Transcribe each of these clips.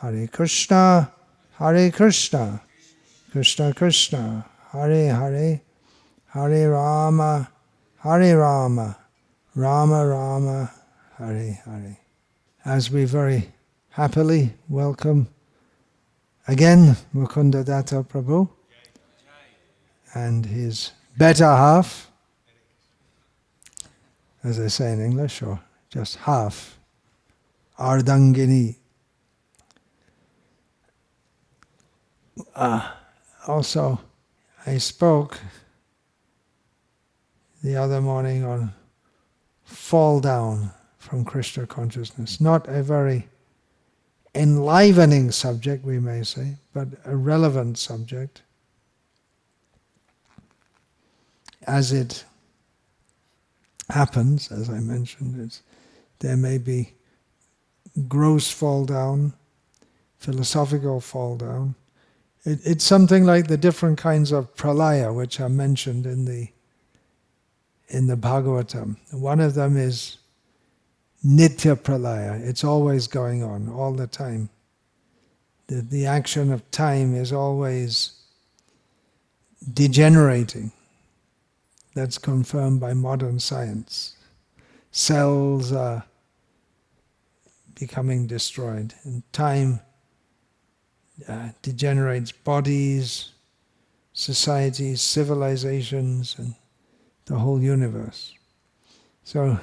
Hare Krishna, Hare Krishna, Krishna Krishna, Hare Hare, Hare Rama, Hare Rama, Rama Rama, Hare Hare. As we very happily welcome again Mukunda Datta Prabhu and his better half, as they say in English, or just half, Ardangini. Also, I spoke the other morning on Falldown from Krishna consciousness. Not a very enlivening subject, we may say, but a relevant subject. As it happens, as I mentioned, there may be gross fall down, philosophical fall down. It's something like the different kinds of pralaya which are mentioned in the Bhagavatam. One of them is nitya pralaya. It's always going on, all the time. The action of time is always degenerating. That's confirmed by modern science. Cells are becoming destroyed, and time degenerates bodies, societies, civilizations, and the whole universe. So,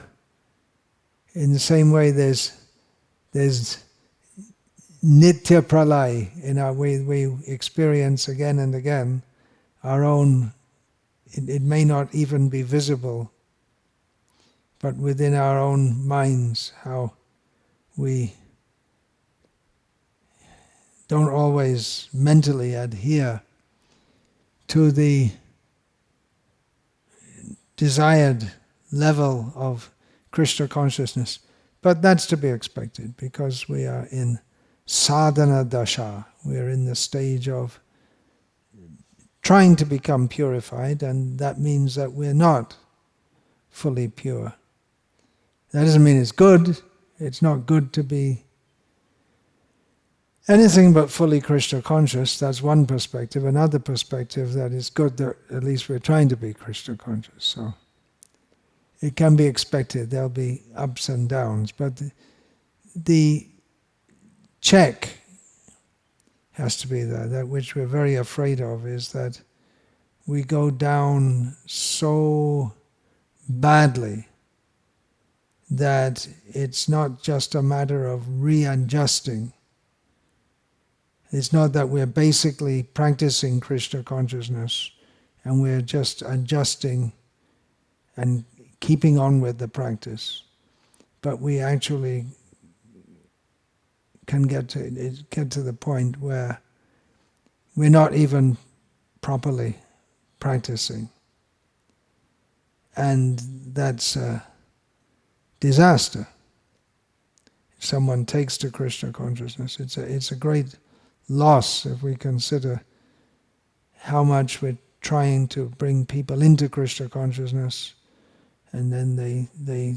in the same way, there's nitya pralay in our way we experience again and again our own. It may not even be visible, but within our own minds, how we don't always mentally adhere to the desired level of Krishna consciousness. But that's to be expected, because we are in sadhana dasha. We are in the stage of trying to become purified, and that means that we're not fully pure. That doesn't mean it's good. It's not good to be anything but fully Krishna conscious. That's one perspective. Another perspective, that it's good that at least we're trying to be Krishna conscious. So it can be expected. There'll be ups and downs. But the check has to be there. That which we're very afraid of is that we go down so badly that it's not just a matter of readjusting. It's not that we're basically practicing Krishna consciousness and we're just adjusting and keeping on with the practice, but we actually can get to the point where we're not even properly practicing, and that's a disaster. If someone takes to Krishna consciousness, it's a great loss if we consider how much we're trying to bring people into Krishna consciousness, and then they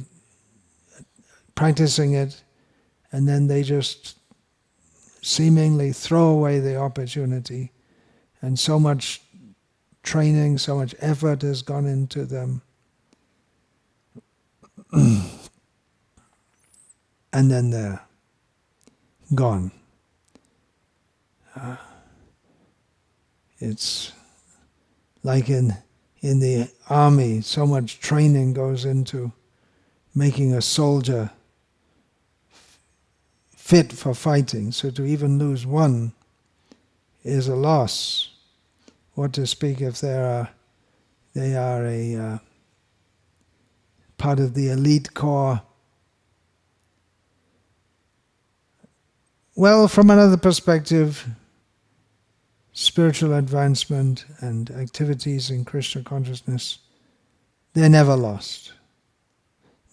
practicing it, and then they just seemingly throw away the opportunity, and so much training, so much effort has gone into them, and then they're gone. It's like in the army, so much training goes into making a soldier fit for fighting. So to even lose one is a loss. What to speak if they are a part of the elite corps. Well, from another perspective, spiritual advancement and activities in Krishna consciousness, they're never lost.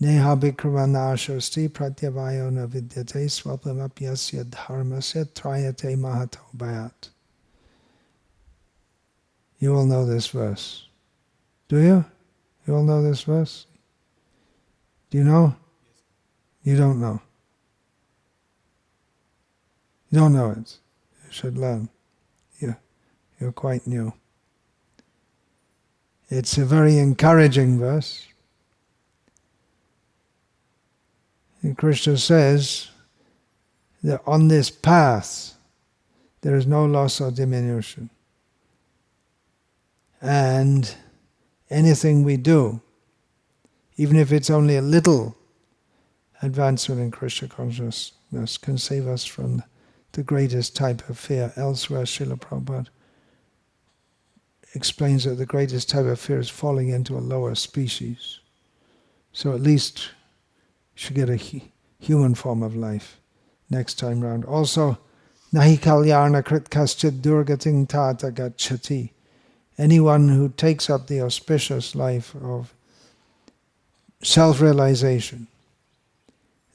Neha bhikramanaashosti pratyavayo na vidyate swapamapyasya dharmasya trayate mahato bhayat. You all know this verse. Do you? You all know this verse? Do you know? You don't know. You don't know it. You should learn. You're quite new. It's a very encouraging verse. And Krishna says that on this path there is no loss or diminution. And anything we do, even if it's only a little advancement in Krishna consciousness, can save us from the greatest type of fear. Elsewhere, Srila Prabhupada explains that the greatest type of fear is falling into a lower species. So at least you should get a human form of life next time round. Also, nahi kalyana krit kaschid durgating tata gacchati. Anyone who takes up the auspicious life of self-realization,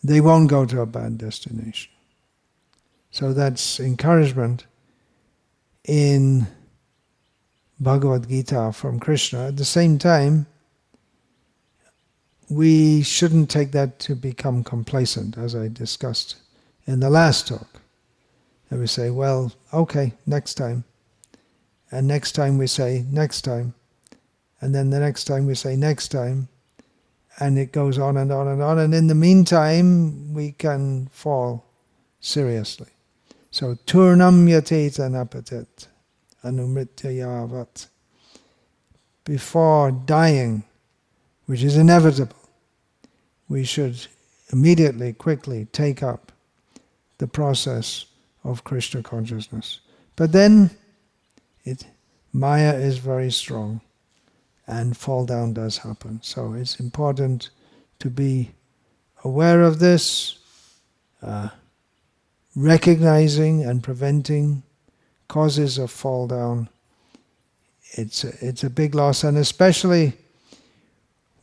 they won't go to a bad destination. So that's encouragement in Bhagavad-gita from Krishna. At the same time, we shouldn't take that to become complacent, as I discussed in the last talk. And we say, well, okay, next time. And next time we say, next time. And then the next time we say, next time. And it goes on and on and on. And in the meantime, we can fall seriously. So, turnam yateta napatet, anumritya yavat. Before dying, which is inevitable, we should immediately, quickly take up the process of Krishna consciousness. But then, Maya is very strong, and fall down does happen. So it's important to be aware of this, recognizing and preventing causes of fall down. It's a big loss, and especially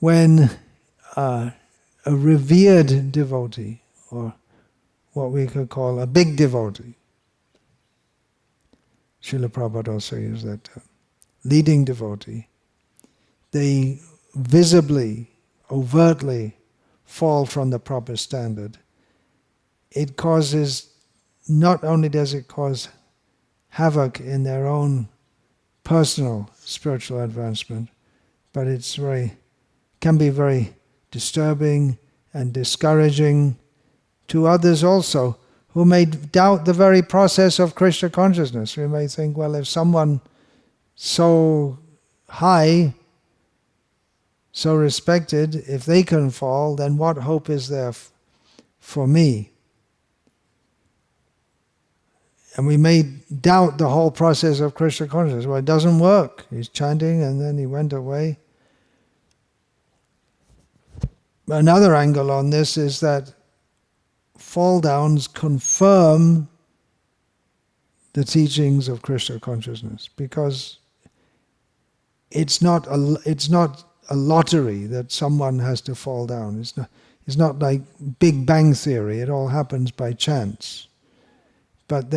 when a revered devotee, or what we could call a big devotee, Srila Prabhupada also used that term, leading devotee, they visibly, overtly fall from the proper standard. It causes, not only does it cause havoc in their own personal spiritual advancement, but can be very disturbing and discouraging to others also, who may doubt the very process of Krishna consciousness. We may think, well, if someone so high, so respected, if they can fall, then what hope is there for me? And we may doubt the whole process of Krishna consciousness. Well, it doesn't work. He's chanting and then he went away. Another angle on this is that fall downs confirm the teachings of Krishna consciousness, because it's not a lottery that someone has to fall down. It's not like Big Bang Theory. It all happens by chance. But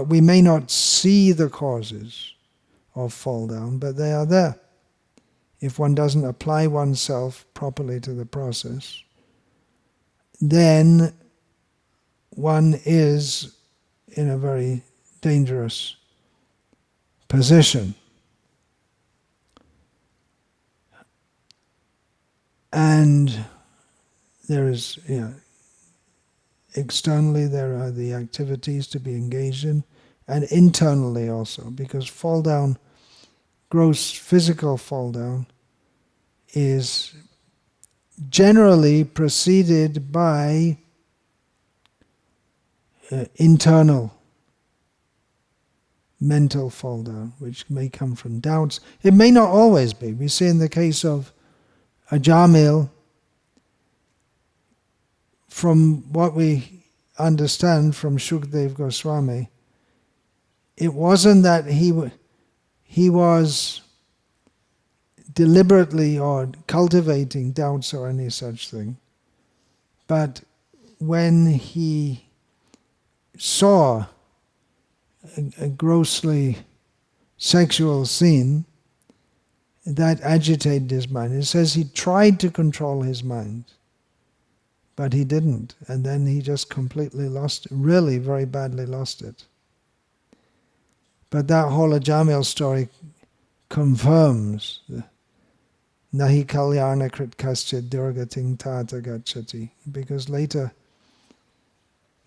we may not see the causes of fall down, but they are there. If one doesn't apply oneself properly to the process, then one is in a very dangerous position. And there is, externally there are the activities to be engaged in, and internally also, because fall down, gross physical fall down, is generally preceded by internal mental fall down, which may come from doubts. It may not always be. We see in the case of Ajamil, from what we understand from Shukdev Goswami, it wasn't that he was deliberately or cultivating doubts or any such thing, but when he saw a grossly sexual scene, that agitated his mind. It says he tried to control his mind, But he didn't, and then he just completely lost it, really very badly lost it. But that whole Ajamil story confirms Nahi kalyana krit kaschid durgating tata gacchati, because later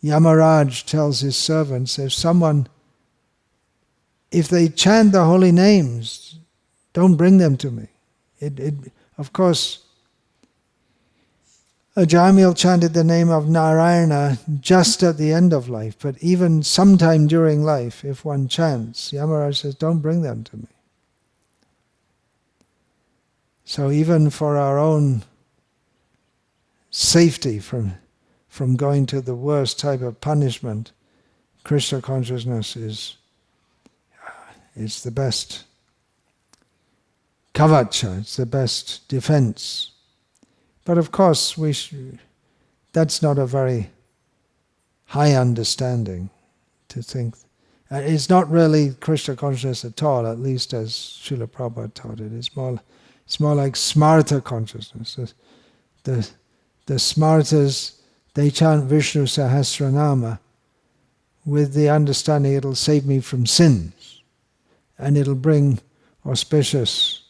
Yamaraj tells his servants, if they chant the holy names, don't bring them to me. Of course, Ajamil chanted the name of Narayana just at the end of life, but even sometime during life, if one chants, Yamaraj says, don't bring them to me. So even for our own safety from going to the worst type of punishment, Krishna consciousness is the best kavacha, it's the best defense. But of course, that's not a very high understanding to think. It's not really Krishna consciousness at all, at least as Srila Prabhupada taught it. It's more like smarta consciousness. The smartas, they chant Vishnu Sahasranama with the understanding it'll save me from sins and it'll bring auspicious,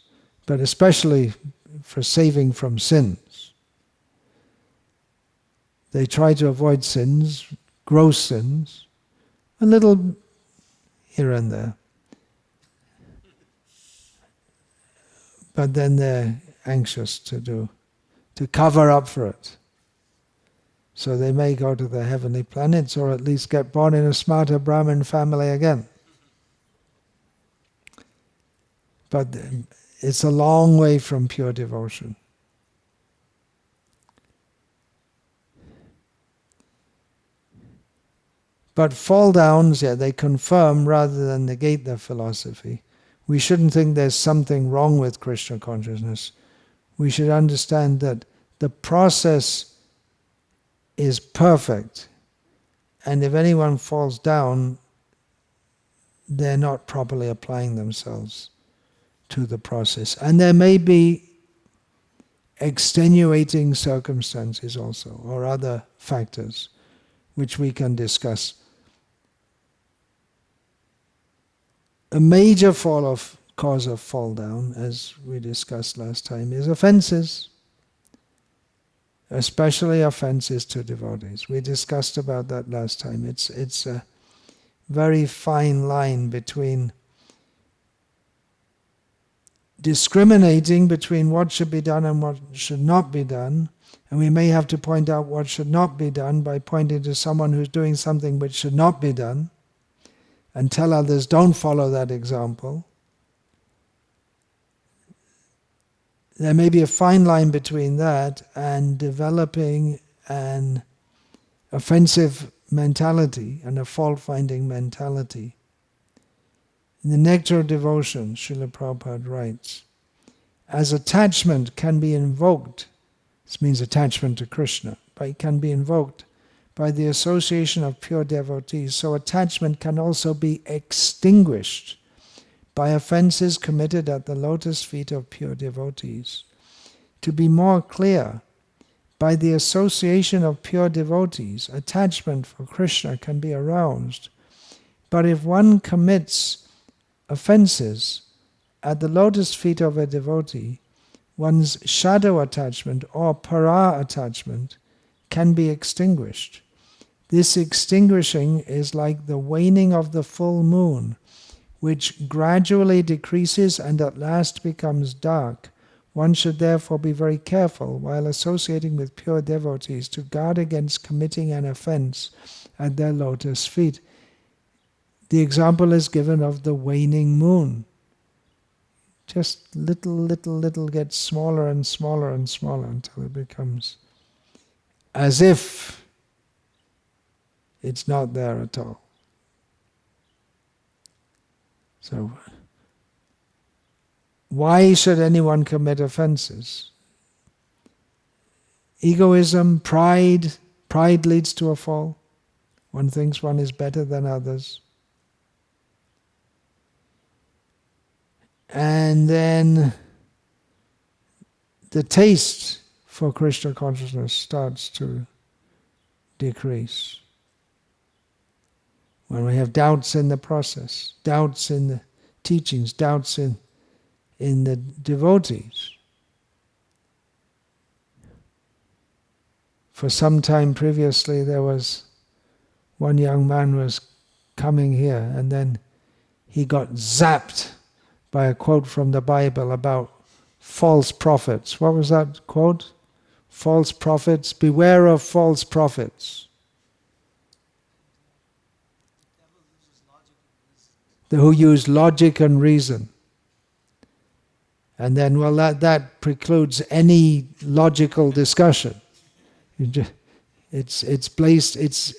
but especially for saving from sins. They try to avoid sins, gross sins, a little here and there. But then they're anxious to cover up for it. So they may go to the heavenly planets or at least get born in a smarta Brahmin family again. But it's a long way from pure devotion. But fall-downs, they confirm rather than negate their philosophy. We shouldn't think there's something wrong with Krishna consciousness. We should understand that the process is perfect, and if anyone falls down, they're not properly applying themselves to the process. And there may be extenuating circumstances also, or other factors, which we can discuss. A major cause of fall down, as we discussed last time, is offenses, especially offenses to devotees. We discussed about that last time. It's a very fine line between discriminating between what should be done and what should not be done, and we may have to point out what should not be done by pointing to someone who's doing something which should not be done, and tell others, don't follow that example. There may be a fine line between that and developing an offensive mentality and a fault-finding mentality. In the Nectar of Devotion, Srila Prabhupada writes, as attachment can be invoked, this means attachment to Krishna, but it can be invoked by the association of pure devotees, so attachment can also be extinguished by offenses committed at the lotus feet of pure devotees. To be more clear, by the association of pure devotees, attachment for Krishna can be aroused. But if one commits offenses at the lotus feet of a devotee, one's shadow attachment or para attachment can be extinguished. This extinguishing is like the waning of the full moon, which gradually decreases and at last becomes dark. One should therefore be very careful while associating with pure devotees to guard against committing an offense at their lotus feet. The example is given of the waning moon. Just little gets smaller and smaller and smaller until it becomes as if it's not there at all. So, why should anyone commit offenses? Egoism, pride leads to a fall. One thinks one is better than others. And then the taste for Krishna consciousness starts to decrease. When we have doubts in the process, doubts in the teachings, doubts in the devotees. For some time previously, there was one young man was coming here, and then he got zapped by a quote from the Bible about false prophets. What was that quote? False prophets, beware of false prophets. Who use logic and reason. And then, well, that precludes any logical discussion. It's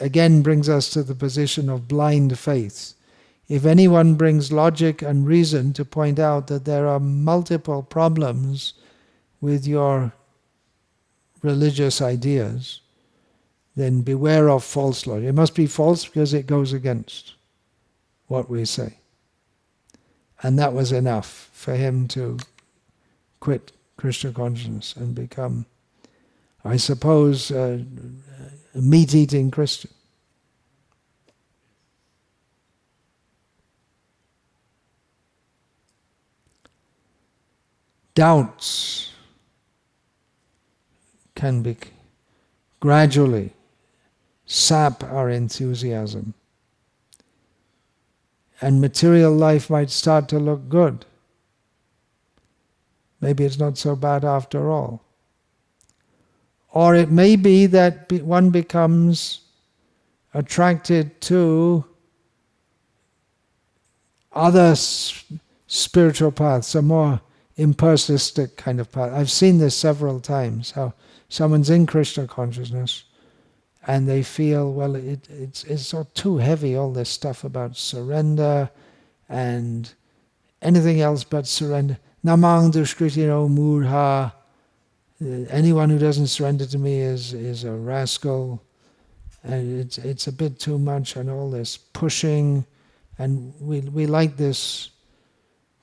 again brings us to the position of blind faith. If anyone brings logic and reason to point out that there are multiple problems with your religious ideas, then beware of false logic. It must be false because it goes against what we say. And that was enough for him to quit Krishna consciousness and become, I suppose, a meat-eating Christian. Doubts can be gradually sap our enthusiasm. And material life might start to look good. Maybe it's not so bad after all. Or it may be that one becomes attracted to other spiritual paths, a more impersonalistic kind of path. I've seen this several times, how someone's in Krishna consciousness and they feel, well, it's sort of too heavy, all this stuff about surrender and anything else but surrender. Namang dushkritino murha. Anyone who doesn't surrender to me is a rascal. And it's a bit too much, and all this pushing. And we like this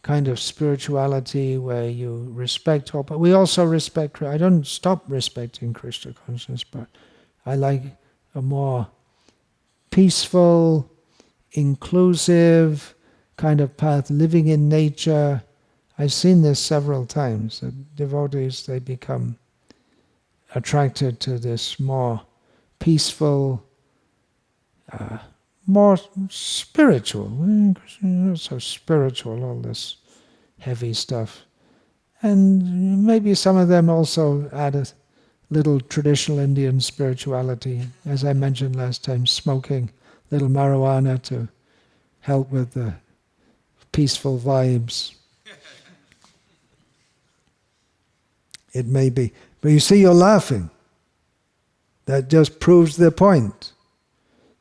kind of spirituality where you respect all, but we also respect. I don't stop respecting Krishna consciousness, but I like a more peaceful, inclusive kind of path, living in nature. I've seen this several times. The devotees, they become attracted to this more peaceful, more spiritual. Not so spiritual, all this heavy stuff. And maybe some of them also add a little traditional Indian spirituality. As I mentioned last time, smoking little marijuana to help with the peaceful vibes. It may be. But you see, you're laughing. That just proves the point.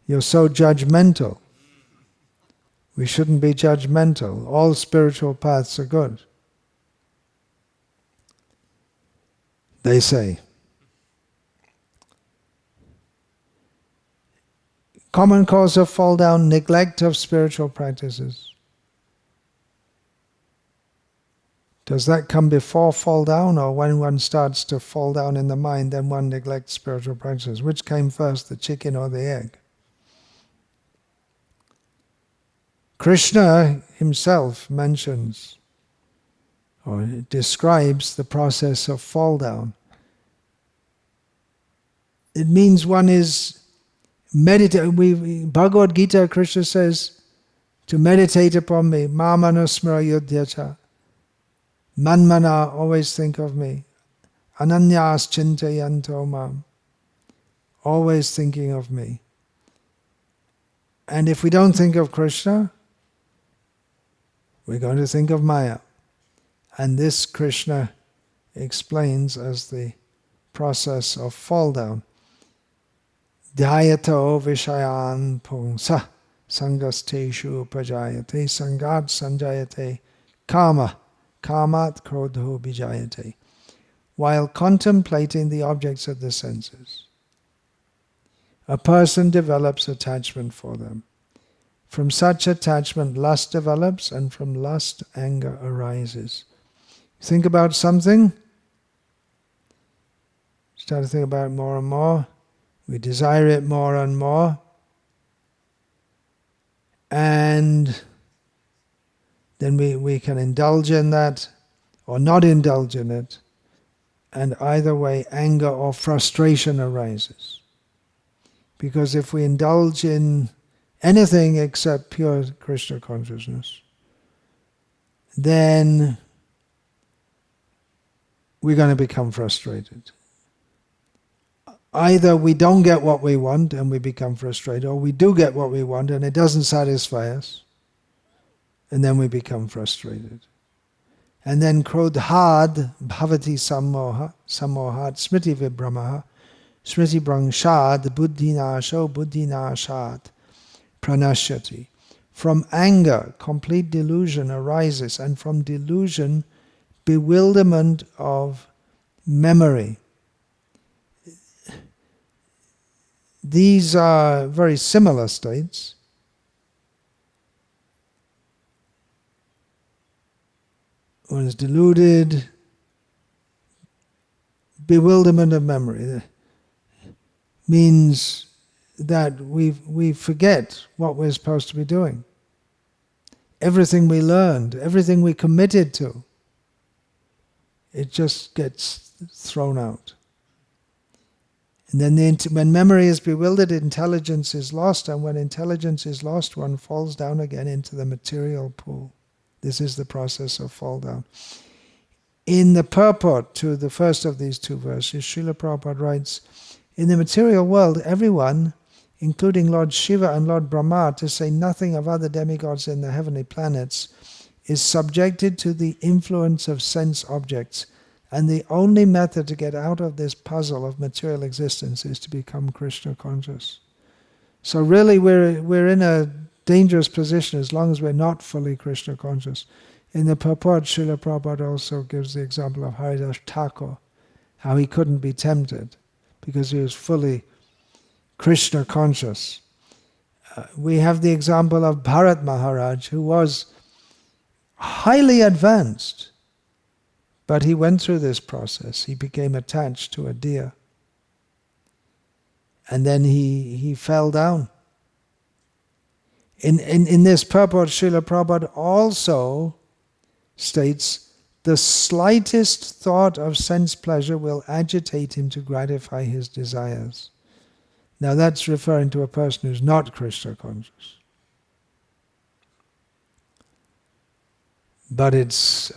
You're so judgmental. We shouldn't be judgmental. All spiritual paths are good. They say. Common cause of fall down, neglect of spiritual practices. Does that come before fall down, or when one starts to fall down in the mind, then one neglects spiritual practices? Which came first, the chicken or the egg? Krishna himself mentions or describes the process of fall down. It means one is meditating. Bhagavad-gita, Krishna says, to meditate upon me, mamanusmara yudhyacha. Manmana, always think of me. Ananyas chintayanto mam. Always thinking of me. And if we don't think of Krishna, we're going to think of Maya. And this Krishna explains as the process of fall down. Dhyato vishayan pungsa sangasteshu prajayate sangat sanjayate kama kamat krodho bijayate. While contemplating the objects of the senses, a person develops attachment for them. From such attachment, lust develops, and from lust, anger arises. Think about something, start to think about it more and more. We desire it more and more. And then we can indulge in that or not indulge in it. And either way, anger or frustration arises. Because if we indulge in anything except pure Krishna consciousness, then we're going to become frustrated. Either we don't get what we want and we become frustrated, or we do get what we want and it doesn't satisfy us, and then we become frustrated. And then krodhad bhavati sammohat smriti vibhramaha smriti brangshad buddhinasho buddhinashat pranashyati. From anger, complete delusion arises, and from delusion, bewilderment of memory. These are very similar states. One is deluded, bewilderment of memory means that we forget what we're supposed to be doing. Everything we learned, everything we committed to, it just gets thrown out. And then when memory is bewildered, intelligence is lost, and when intelligence is lost, one falls down again into the material pool. This is the process of fall down. In the purport to the first of these two verses, Srila Prabhupada writes, in the material world, everyone, including Lord Shiva and Lord Brahma, to say nothing of other demigods in the heavenly planets, is subjected to the influence of sense objects. And the only method to get out of this puzzle of material existence is to become Krishna conscious. So really we're in a dangerous position as long as we're not fully Krishna conscious. In the purport, Srila Prabhupada also gives the example of Haridas Thakur, how he couldn't be tempted because he was fully Krishna conscious. We have the example of Bharat Maharaj, who was highly advanced, but he went through this process. He became attached to a deer. And then he fell down. In this purport, Srila Prabhupada also states, the slightest thought of sense pleasure will agitate him to gratify his desires. Now that's referring to a person who's not Krishna conscious. But it's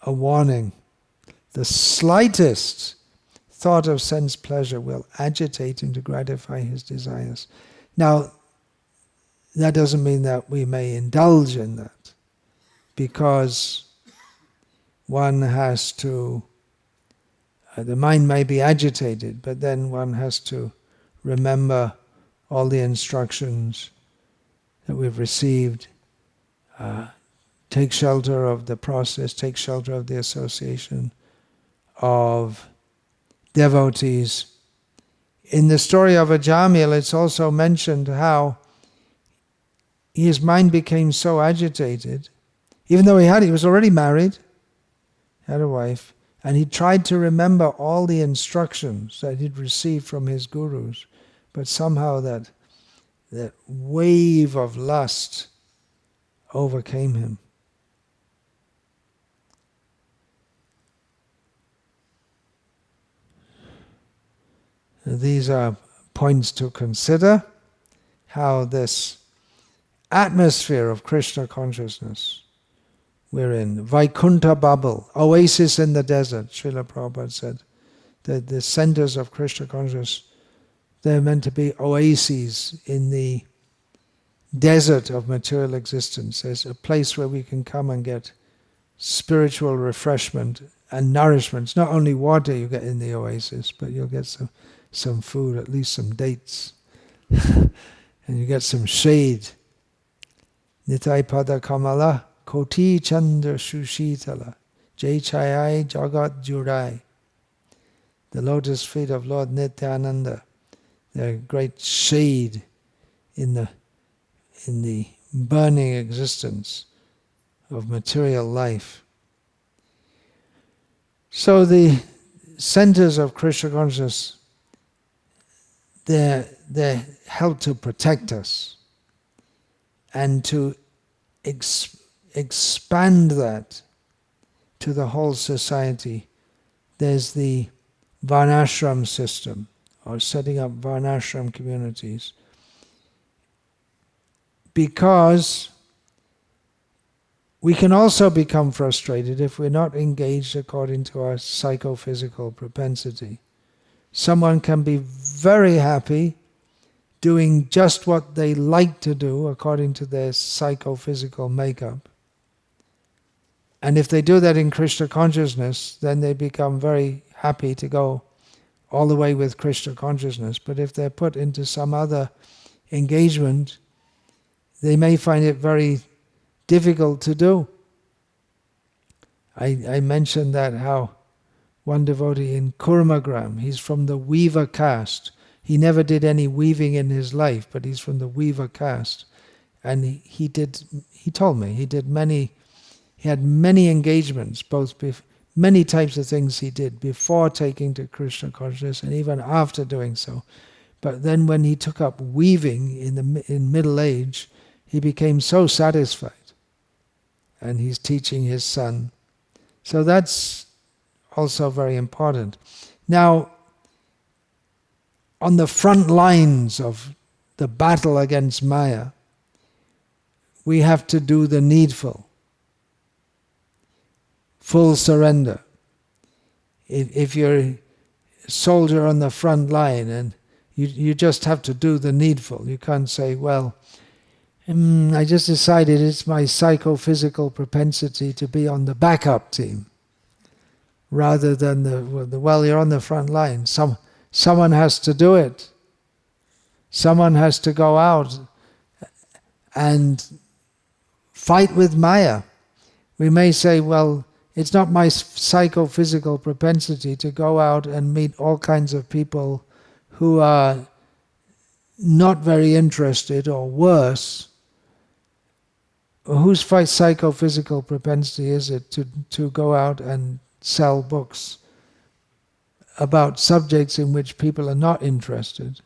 a warning. The slightest thought of sense pleasure will agitate him to gratify his desires. Now, that doesn't mean that we may indulge in that, because one has to, the mind may be agitated, but then one has to remember all the instructions that we've received. Take shelter of the process, take shelter of the association of devotees. In the story of Ajamil, it's also mentioned how his mind became so agitated, even though he was already married, had a wife, and he tried to remember all the instructions that he'd received from his gurus, but somehow that wave of lust overcame him. These are points to consider, how this atmosphere of Krishna consciousness we're in, Vaikuntha bubble, oasis in the desert, Srila Prabhupada said, that the centers of Krishna consciousness, they're meant to be oases in the desert of material existence. There's a place where we can come and get spiritual refreshment and nourishment. It's not only water you get in the oasis, but you'll get some food, at least some dates. And you get some shade. Nitai pada kamala, koti chandra shushitala, jai chayai jagat jurai. The lotus feet of Lord Nityananda, they're great shade in the burning existence of material life. So the centers of Krishna consciousness, they're helped to protect us and to expand that to the whole society. There's the Varnashram system, or setting up Varnashram communities. Because we can also become frustrated if we're not engaged according to our psychophysical propensity. Someone can be very happy doing just what they like to do according to their psychophysical makeup. And if they do that in Krishna consciousness, then they become very happy to go all the way with Krishna consciousness. But if they're put into some other engagement, they may find it very difficult to do. I mentioned that how one devotee in Kurmagram, he's from the weaver caste. He never did any weaving in his life, but he's from the weaver caste. And he told me, he had many engagements, many types of things he did before taking to Krishna consciousness and even after doing so. But then when he took up weaving in middle age, he became so satisfied. And he's teaching his son. So that's also very important. Now, on the front lines of the battle against Maya, we have to do the needful. Full surrender. If you're a soldier on the front line and you just have to do the needful. You can't say, well, I just decided it's my psychophysical propensity to be on the backup team rather than you're on the front line. Someone has to do it. Someone has to go out and fight with Maya. We may say, well, it's not my psychophysical propensity to go out and meet all kinds of people who are not very interested, or worse. Whose psychophysical propensity is it to go out and sell books about subjects in which people are not interested?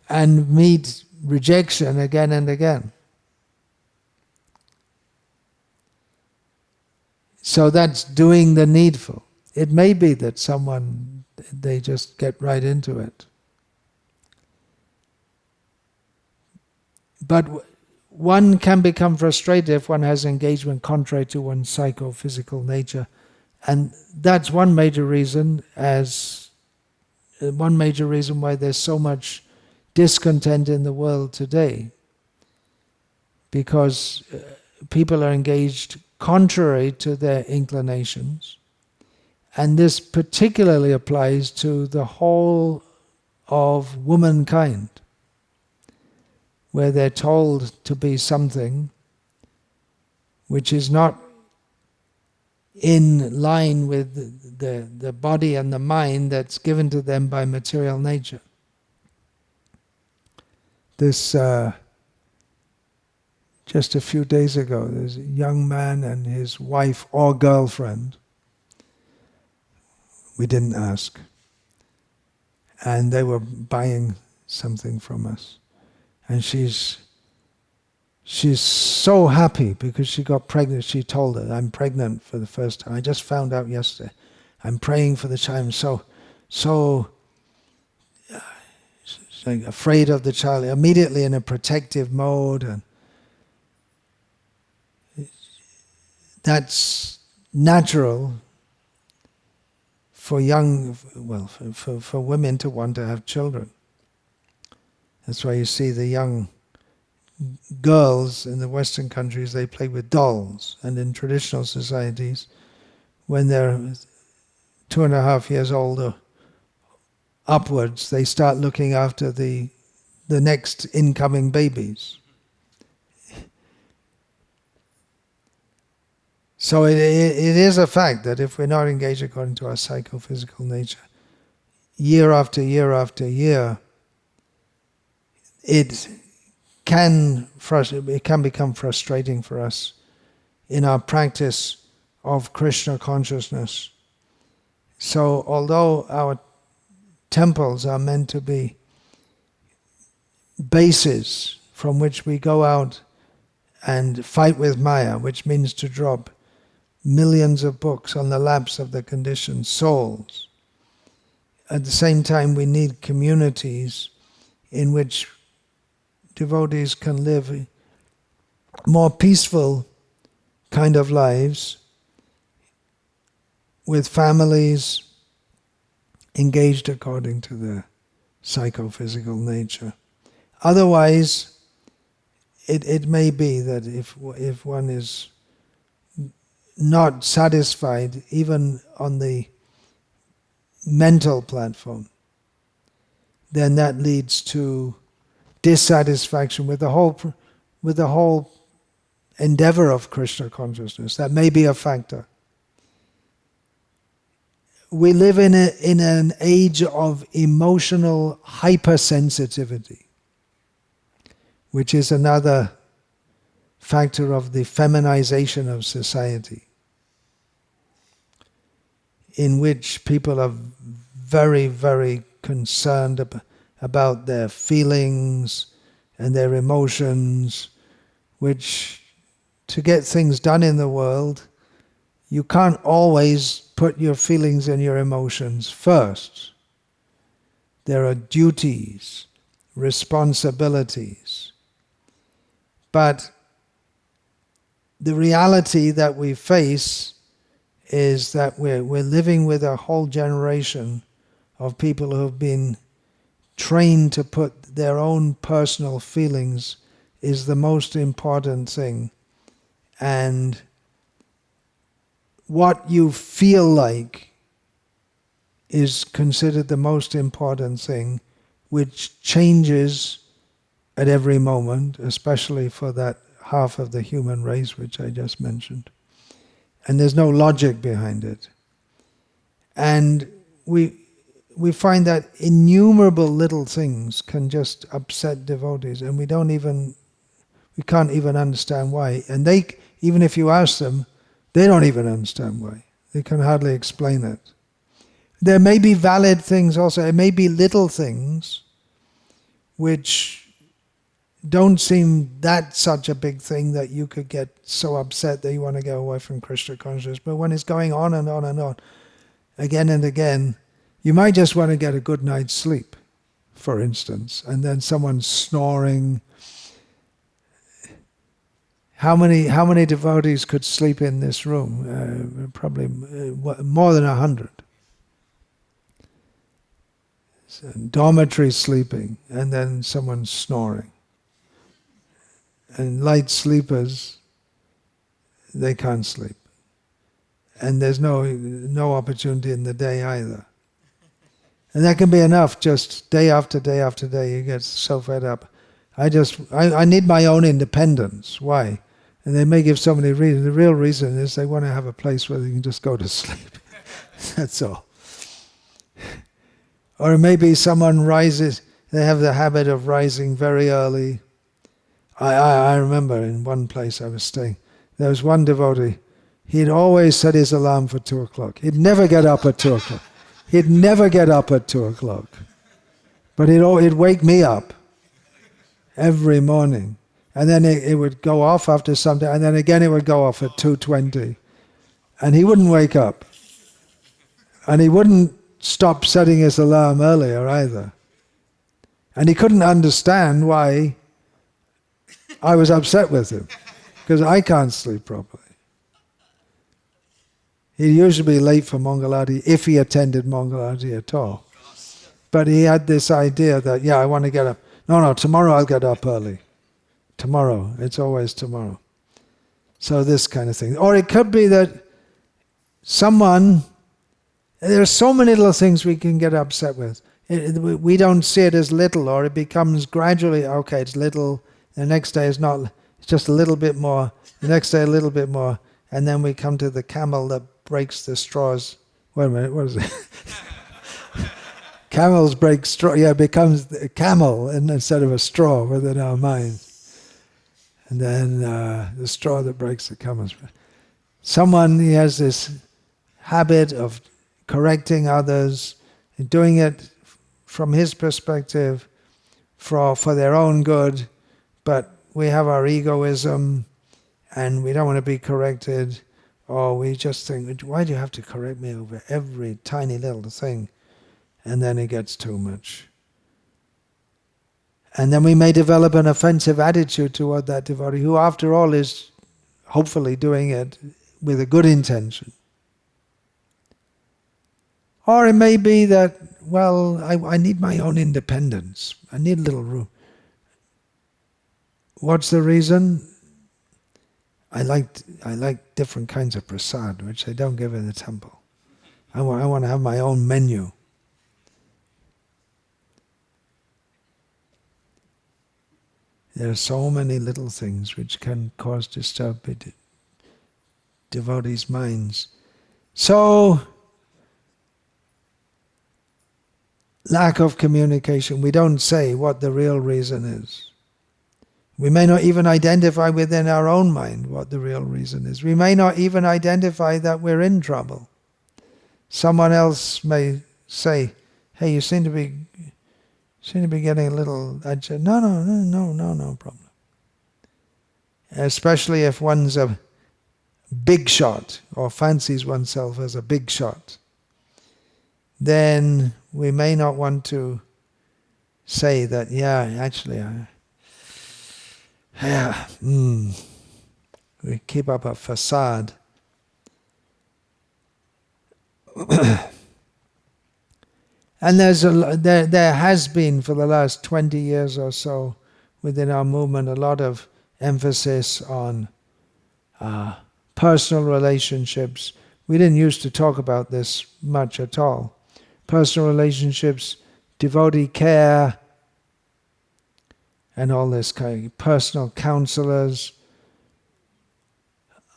And meet rejection again and again. So that's doing the needful. It may be that they just get right into it. But one can become frustrated if one has engagement contrary to one's psychophysical nature. And that's one major reason why there's so much discontent in the world today. Because people are engaged contrary to their inclinations. And this particularly applies to the whole of womankind, where they're told to be something which is not in line with the body and the mind that's given to them by material nature. This, just a few days ago, there's a young man and his wife or girlfriend. We didn't ask. And they were buying something from us. And she's so happy because she got pregnant. She told her, I'm pregnant for the first time. I just found out yesterday. I'm praying for the child. I'm so like afraid of the child. Immediately in a protective mode. And that's natural for for women to want to have children. That's why you see the young girls in the Western countries, they play with dolls. And in traditional societies, when they're 2.5 years old or upwards, they start looking after the next incoming babies. So it is a fact that if we're not engaged according to our psychophysical nature, year after year after year, it can become frustrating for us in our practice of Krishna consciousness. So although our temples are meant to be bases from which we go out and fight with Maya, which means to drop millions of books on the laps of the conditioned souls, at the same time we need communities in which devotees can live more peaceful kind of lives with families engaged according to their psychophysical nature. Otherwise, it may be that if one is not satisfied even on the mental platform, then that leads to dissatisfaction with the whole endeavor of Krishna consciousness. That may be a factor. We live in an age of emotional hypersensitivity, which is another factor of the feminization of society, in which people are very, very concerned about their feelings and their emotions, which, to get things done in the world, you can't always put your feelings and your emotions first. There are duties, responsibilities. But the reality that we face is that we're living with a whole generation of people who have been trained to put their own personal feelings is the most important thing. And what you feel like is considered the most important thing, which changes at every moment, especially for that half of the human race which I just mentioned. And there's no logic behind it. And we find that innumerable little things can just upset devotees, and we can't even understand why. And they, even if you ask them, they don't even understand why. They can hardly explain it. There may be valid things also. It may be little things which don't seem that such a big thing that you could get so upset that you want to go away from Krishna consciousness. But when it's going on and on and on, again and again, you might just want to get a good night's sleep, for instance, and then someone's snoring. How many devotees could sleep in this room? Probably more than 100. So, dormitory sleeping, and then someone snoring. And light sleepers, they can't sleep. And there's no opportunity in the day either. And that can be enough, just day after day after day, you get so fed up. I need my own independence. Why? And they may give so many reasons. The real reason is they want to have a place where they can just go to sleep. That's all. Or maybe someone rises, they have the habit of rising very early. I remember in one place I was staying, there was one devotee, he'd always set his alarm for 2 o'clock. He'd never get up at 2 o'clock. He'd never get up at 2 o'clock. But he'd wake me up every morning. And then it would go off after some time, and then again it would go off at 2:20. And he wouldn't wake up. And he wouldn't stop setting his alarm earlier either. And he couldn't understand why I was upset with him, because I can't sleep properly. He'd usually be late for Mangalarti, if he attended Mangalarti at all. But he had this idea that, I want to get up. No, tomorrow I'll get up early. Tomorrow, it's always tomorrow. So this kind of thing. Or it could be that there are so many little things we can get upset with. We don't see it as little, or it becomes gradually, okay, it's little, the next day is not, it's just a little bit more, the next day a little bit more, and then we come to the camel that breaks the straws. Wait a minute, what is it? Camels break straw, it becomes a camel instead of a straw within our minds. And then the straw that breaks the camel's back. Someone, he has this habit of correcting others, doing it from his perspective for their own good, but we have our egoism and we don't want to be corrected, or we just think, why do you have to correct me over every tiny little thing? And then it gets too much. And then we may develop an offensive attitude toward that devotee, who after all is hopefully doing it with a good intention. Or it may be that, well, I need my own independence. I need a little room. What's the reason? I like different kinds of prasad, which they don't give in the temple. I want to have my own menu. There are so many little things which can cause disturbed devotees' minds. So, lack of communication. We don't say what the real reason is. We may not even identify within our own mind what the real reason is. We may not even identify that we're in trouble. Someone else may say, hey, you seem to be getting a little agitated. No problem. Especially if one's a big shot or fancies oneself as a big shot, then we may not want to say that, we keep up a facade. And there has been for the last 20 years or so within our movement a lot of emphasis on personal relationships. We didn't used to talk about this much at all. Personal relationships, devotee care, and all this kind of personal counselors.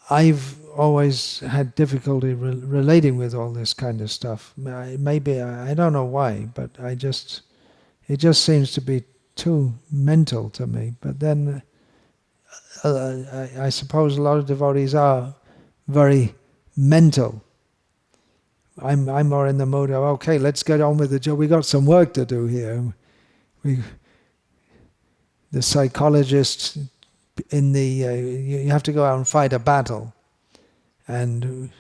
I've always had difficulty relating with all this kind of stuff. Maybe, I don't know why, but it just seems to be too mental to me. But then I suppose a lot of devotees are very mental. I'm more in the mood of, okay, let's get on with the job. We got some work to do here. The psychologist you have to go out and fight a battle. And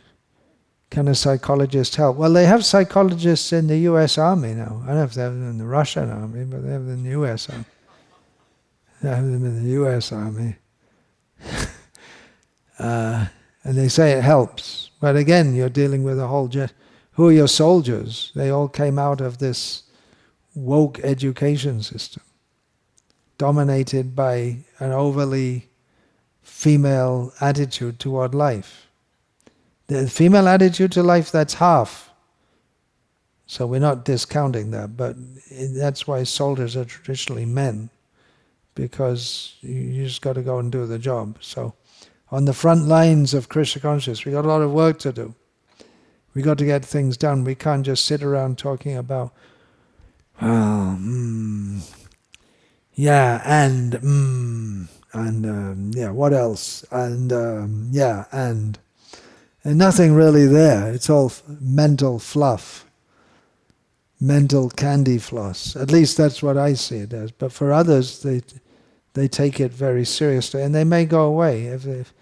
can a psychologist help? Well, they have psychologists in the U.S. Army now. I don't know if they have them in the Russian Army, but they have them in the U.S. Army. They have them in the U.S. Army. And they say it helps. But again, you're dealing with a whole... Who are your soldiers? They all came out of this woke education system, dominated by an overly female attitude toward life. The female attitude to life, that's half. So we're not discounting that, but that's why soldiers are traditionally men, because you just got to go and do the job. So on the front lines of Krishna consciousness, we got a lot of work to do. We got to get things done. We can't just sit around talking about, what else? And nothing really there. It's all mental fluff, mental candy floss. At least that's what I see it as. But for others, they take it very seriously, and they may go away if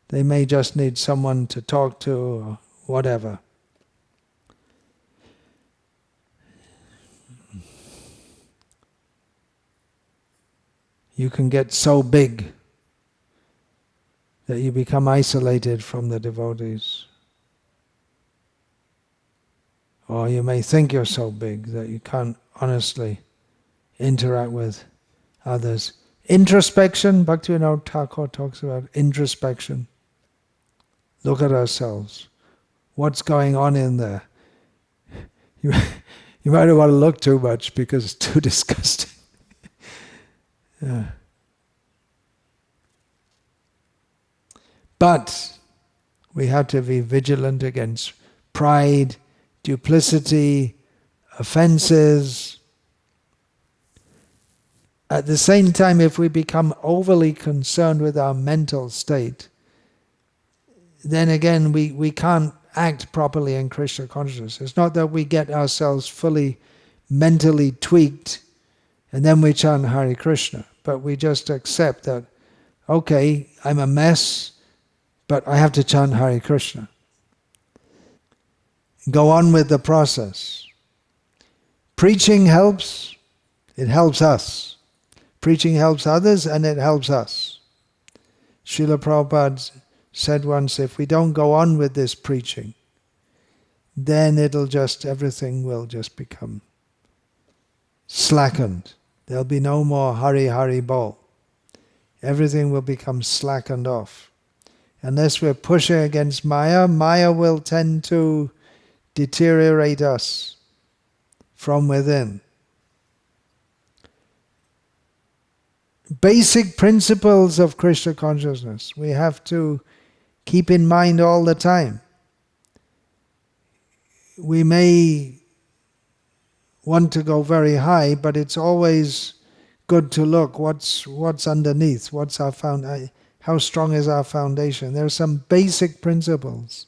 they may just need someone to talk to or whatever. You can get so big that you become isolated from the devotees. Or you may think you're so big that you can't honestly interact with others. Introspection, Bhaktivinoda Thakur talks about introspection. Look at ourselves. What's going on in there? You might not want to look too much because it's too disgusting. Yeah. But we have to be vigilant against pride, duplicity, offenses. At the same time, if we become overly concerned with our mental state, then again we can't act properly in Krishna consciousness. It's not that we get ourselves fully mentally tweaked and then we chant Hare Krishna, but we just accept that, okay, I'm a mess, but I have to chant Hare Krishna. Go on with the process. Preaching helps, it helps us. Preaching helps others and it helps us. Srila Prabhupada said once, if we don't go on with this preaching, then everything will just become slackened. There'll be no more Hari Hari Bol. Everything will become slackened off. Unless we're pushing against Maya, Maya will tend to deteriorate us from within. Basic principles of Krishna consciousness we have to keep in mind all the time. We may want to go very high, but it's always good to look what's underneath, how strong is our foundation. There are some basic principles.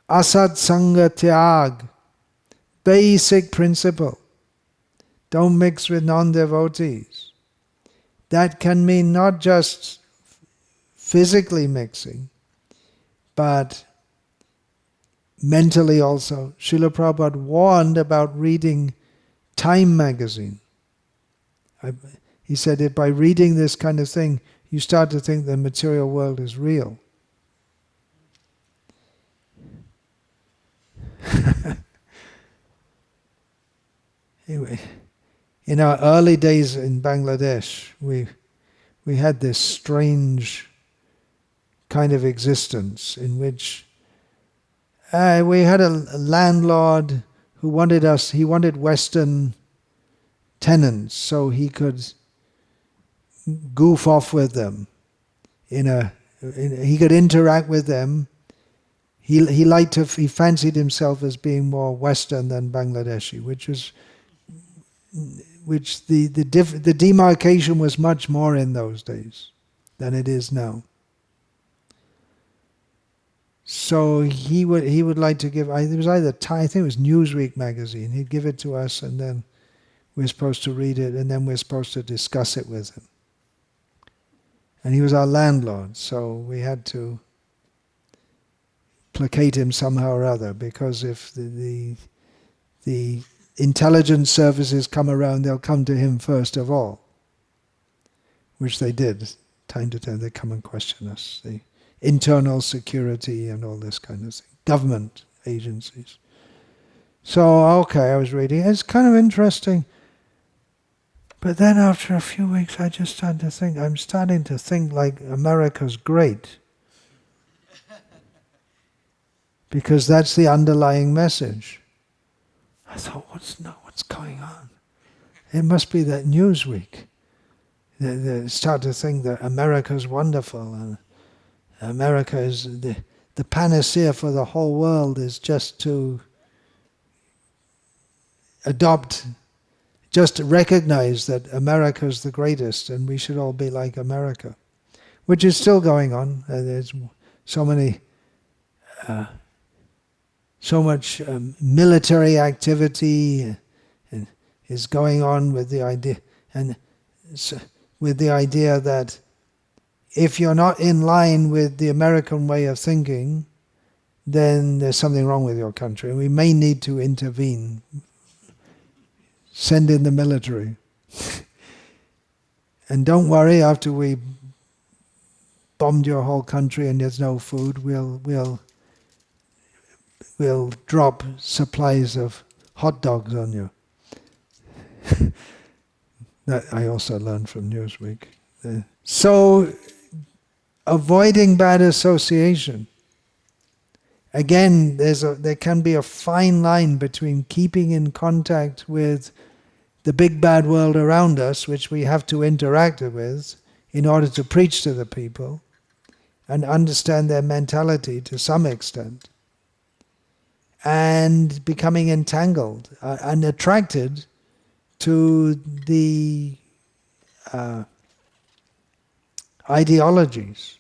Asat Sanga Tyag, basic principle. Don't mix with non-devotees. That can mean not just physically mixing, but mentally also. Srila Prabhupada warned about reading Time magazine. He said that by reading this kind of thing, you start to think the material world is real. Anyway, in our early days in Bangladesh, we had this strange kind of existence in which we had a landlord who wanted Western tenants so he could goof off with them. He could interact with them. He fancied himself as being more Western than Bangladeshi, which the demarcation was much more in those days than it is now. So he would like to give. It was either I think it was Newsweek magazine. He'd give it to us, and then we're supposed to read it, and then we're supposed to discuss it with him. And he was our landlord, so we had to placate him somehow or other, because if the intelligence services come around, they'll come to him first of all, which they did. Time to time they come and question us. The internal security and all this kind of thing. Government agencies. So, okay, I was reading. It's kind of interesting. But then after a few weeks I just started to think, I'm starting to think like America's great. Because that's the underlying message. I thought, what's going on? It must be that Newsweek. They start to think that America's wonderful and America is the panacea for the whole world is just to just to recognize that America is the greatest and we should all be like America, which is still going on. There's so much military activity is going on with the idea that if you're not in line with the American way of thinking, then there's something wrong with your country. We may need to intervene. Send in the military. And don't worry, after we bombed your whole country and there's no food, we'll drop supplies of hot dogs on you. That I also learned from Newsweek. So, avoiding bad association. Again, there can be a fine line between keeping in contact with the big bad world around us, which we have to interact with in order to preach to the people and understand their mentality to some extent, and becoming entangled and attracted to the ideologies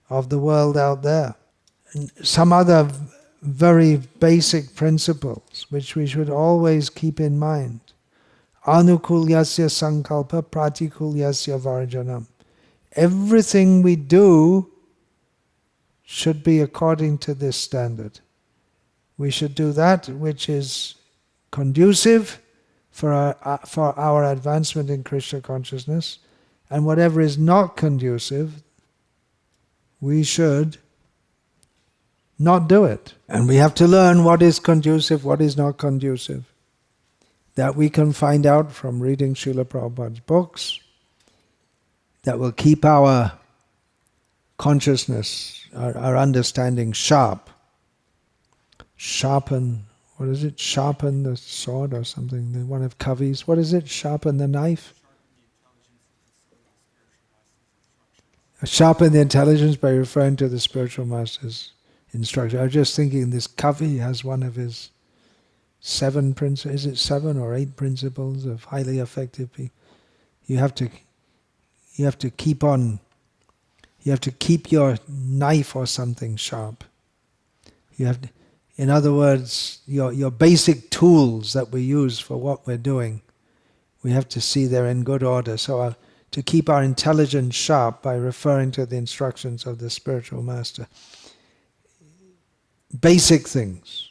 of the world out there. And some other very basic principles which we should always keep in mind. Anukulyasya sankalpa pratikulyasya varjanam. Everything we do should be according to this standard. We should do that which is conducive for our advancement in Krishna consciousness, and whatever is not conducive, we should not do it. And we have to learn what is conducive, what is not conducive. That we can find out from reading Srila Prabhupada's books, that will keep our consciousness, our understanding sharp. Sharpen, what is it? Sharpen the sword or something. One of Kavi's. What is it? Sharpen the knife? Sharpen the intelligence by referring to the spiritual master's instruction. I was just thinking this Kavi has one of his 7 principles. Is it 7 or 8 principles of highly effective people? You have to keep on. You have to keep your knife or something sharp. You have to, in other words, your basic tools that we use for what we're doing, we have to see they're in good order. So to keep our intelligence sharp by referring to the instructions of the spiritual master. Basic things.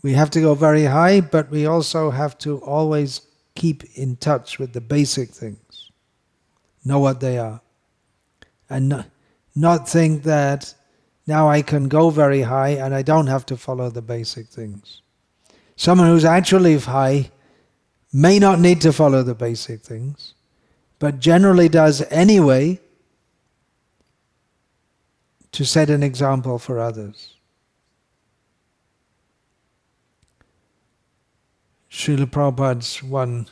We have to go very high, but we also have to always keep in touch with the basic things. Know what they are. And not think that now I can go very high and I don't have to follow the basic things. Someone who's actually high may not need to follow the basic things, but generally does anyway to set an example for others. Srila Prabhupada's one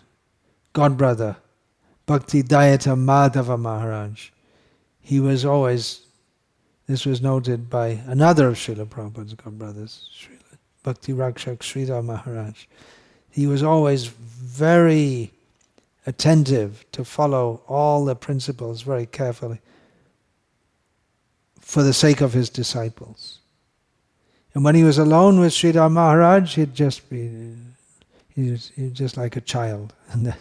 godbrother, Bhakti Madhava Maharaj, he was always, this was noted by another of Srila Prabhupada's godbrothers, Bhakti Rakshak Sridhar Maharaj. He was always very attentive to follow all the principles very carefully for the sake of his disciples. And when he was alone with Sridhar Maharaj, he'd just be, he was just like a child. And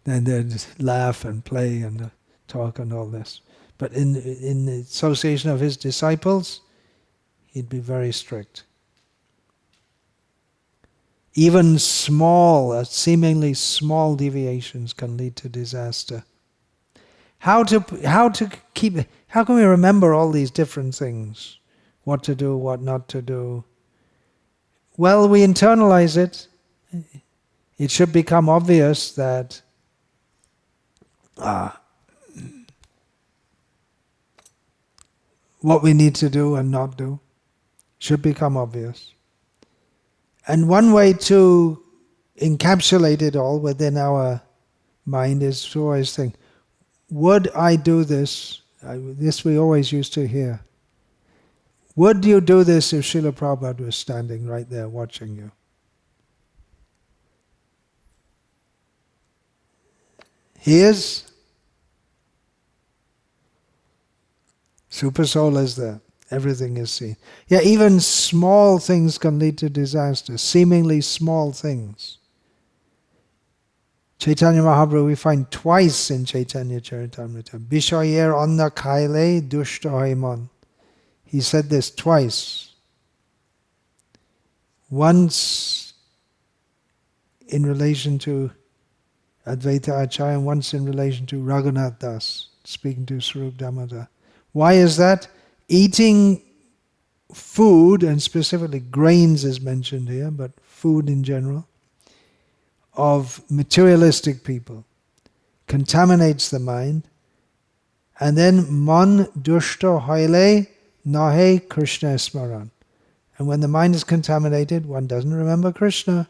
then they'd just laugh and play and talk and all this. But in the association of his disciples, he'd be very strict. Even small, seemingly small deviations can lead to disaster. How can we remember all these different things? What to do, what not to do? Well, we internalize it. It should become obvious that what we need to do and not do should become obvious. And one way to encapsulate it all within our mind is to always think, would I do this? This we always used to hear. Would you do this if Srila Prabhupada was standing right there watching you? He is. Super Soul is there. Everything is seen. Yeah, even small things can lead to disaster. Seemingly small things. Chaitanya Mahaprabhu we find twice in Caitanya-caritamrta. Bishayer onna kaile dushta haimon. He said this twice. Once in relation to Advaita Acharya and once in relation to Raghunath Das, speaking to Swarup Damodar. Why is that? Eating food, and specifically grains is mentioned here, but food in general, of materialistic people, contaminates the mind, and then man dushto haile nahe Krishna smaran. And when the mind is contaminated, one doesn't remember Krishna.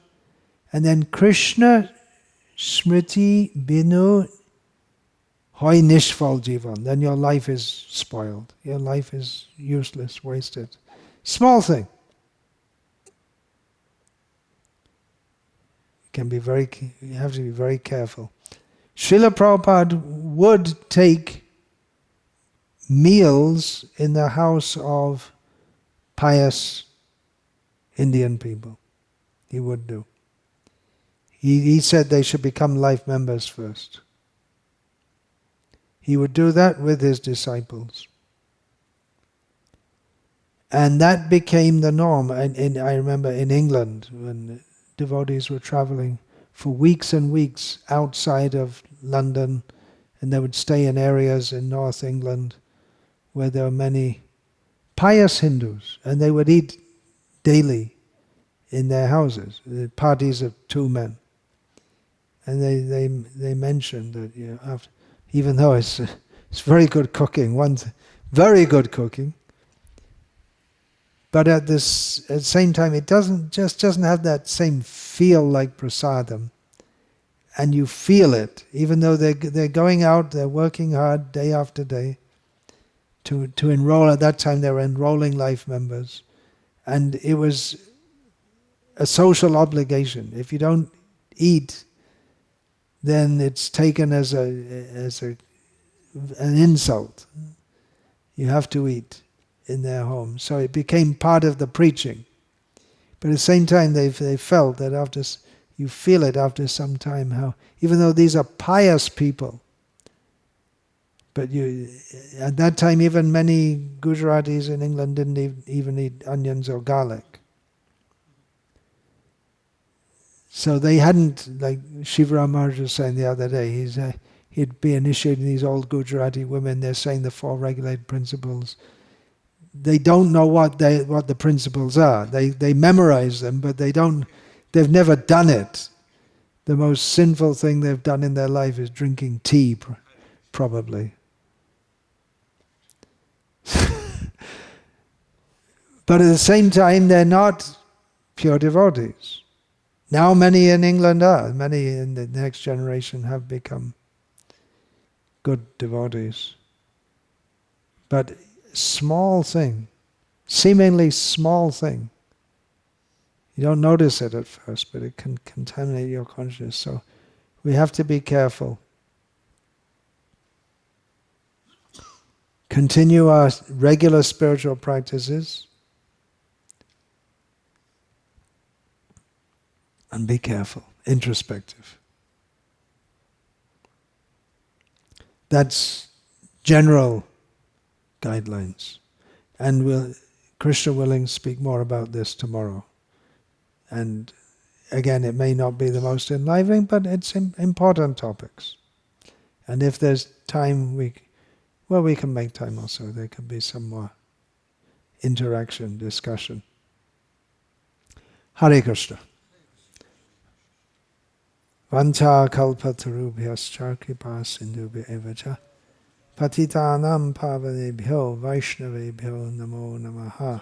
And then Krishna smriti binu hoy nishfal jivan. Then your life is spoiled. Your life is useless, wasted. Small thing. You have to be very careful. Srila Prabhupada would take meals in the house of pious Indian people. He would do. He said they should become life members first. He would do that with his disciples. And that became the norm. And I remember in England, when devotees were traveling for weeks and weeks outside of London, and they would stay in areas in North England where there were many pious Hindus, and they would eat daily in their houses, parties of 2 men. And they mentioned that after, even though it's very good cooking, very good cooking, but at the same time it doesn't have that same feel like prasadam, and you feel it, even though they're going out, they're working hard day after day to enroll. At that time they were enrolling life members, and it was a social obligation. If you don't eat, then it's taken as an insult. You have to eat in their home. So it became part of the preaching. But at the same time, they felt that you feel it after some time, how even though these are pious people, but at that time even many Gujaratis in England didn't even eat onions or garlic. So they hadn't, like Shivaram Maharaj was saying the other day, he'd be initiating these old Gujarati women, they're saying the 4 regulated principles. They don't know what the principles are. They memorize them, but they've never done it. The most sinful thing they've done in their life is drinking tea, probably. But at the same time, they're not pure devotees. Now many in England are. Many in the next generation have become good devotees. But small thing, seemingly small thing. You don't notice it at first, but it can contaminate your consciousness. So we have to be careful. Continue our regular spiritual practices. And be careful, introspective. That's general guidelines. And Krishna willing, speak more about this tomorrow. And again, it may not be the most enlivening, but it's important topics. And if there's time, we can make time also. There can be some more interaction, discussion. Hare Krishna. Vancha kalpatarubhyascha kripa sindhubhya evacha patitanam pavanebhyo vaishnavebhyo namo namaha.